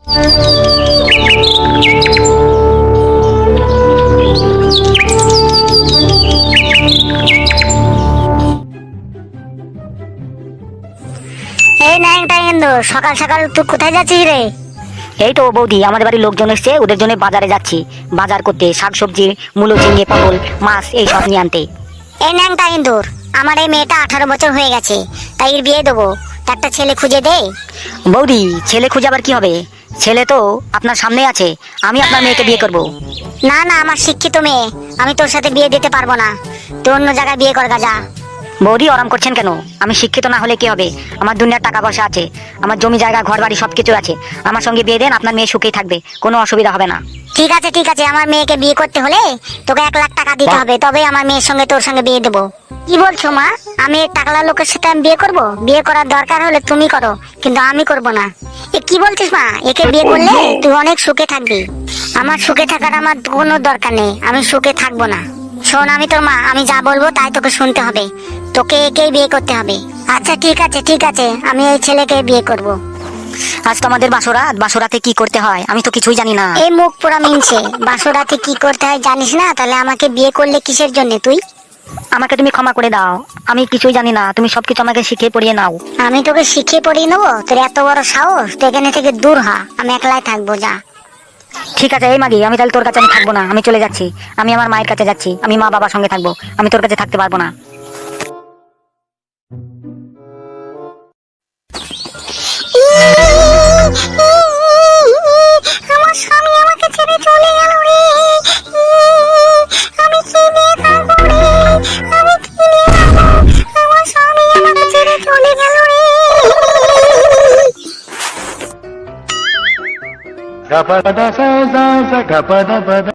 এই ন্যাংটা ইন্দু, সকাল সকাল তুই কোথায় যাচ্ছিস রে? এই তো বৌদি, আমাদের বাড়ির লোকজন এসছে, ওদের জন্য বাজারে যাচ্ছি বাজার করতে, শাকসবজি, মূলো, ঝিঙে, পটল, মাছ এই সব নিয়ে আনতে। এই ন্যাংটা ইন্দুর, আমার এই মেয়েটা 18 বছর হয়ে গেছে, তাই এর বিয়ে দেবো। তা একটা ছেলে খুঁজে দে। বৌদি, ছেলে খুঁজে আবার কি হবে? ছেলে তো আপনার সামনে আছে, আমি আপনার মেয়েকে বিয়ে করব। না না, আমার শিক্ষিত মেয়ে, আমি তোর সাথে বিয়ে দিতে পারবো না। তুই অন্য জায়গায় বিয়ে কর যা। বৌদি, আরাম করছেন কেন? আমি শিক্ষিত না হলে কি হবে? আমার দুনিয়ার টাকা পয়সা আছে, আমার জমি জায়গা ঘর বাড়ি সবকিছু আছে। আমার সঙ্গে বিয়ে দেন, আপনার মেয়ে সুখেই থাকবে, কোনো অসুবিধা হবে না। ঠিক আছে ঠিক আছে, আমার মেয়েকে বিয়ে করতে হলে তোকে 1 লাখ টাকা দিতে হবে, তবে আমার মেয়ের সঙ্গে তোর সঙ্গে বিয়ে দেবো। কি বলছো মা? আমি এই টাকলা লোকের সাথে আমি বিয়ে করব? বিয়ে করার দরকার হলে তুমি করো, কিন্তু আমি করব না। এ কি বলছিস মা? একে বিয়ে করলে তুই অনেক সুখে থাকবি। আমার সুখে থাকার আমার কোনো দরকার নেই, আমি সুখে থাকবো না। শোন, আমি তোর মা, আমি যা বলবো তাই তোকে শুনতে হবে। তোকে একেই বিয়ে করতে হবে। আচ্ছা ঠিক আছে ঠিক আছে, আমি এই ছেলেকে বিয়ে করব। আজ তো আমাদের বাসরাত, বাসরাতে কি করতে হয় আমি তো কিছুই জানি না। এই মুখ পুরা মিনছে, বাসরাতে কি করতে হয় জানিস না? তাহলে আমাকে বিয়ে করলে কিসের জন্য তুই? আমাকে তুমি ক্ষমা করে দাও, আমি কিছুই জানি না, তুমি সবকিছু আমাকে শিখিয়ে পড়িয়ে নাও। আমি তোকে শিখিয়ে পড়িয়ে নেবো? তোর এত বড় সাহস? তুই এখানে থেকে দূর হ, আমি একলাই থাকবো, যা। ঠিক আছে এই মাগি, আমি তাহলে তোর কাছে আমি থাকবো না, আমি চলে যাচ্ছি। আমি আমার মায়ের কাছে যাচ্ছি, আমি মা বাবার সঙ্গে থাকবো, আমি তোর কাছে থাকতে পারবো না। আমার স্বামী আমাকে ছেড়ে চলে গেল রে। আমি কি নিয়ে থাকবো রে? আমি কি নিয়ে থাকবো? আমার স্বামী আমাকে ছেড়ে চলে গেল রে। Gapada sa sa sa gapada pada.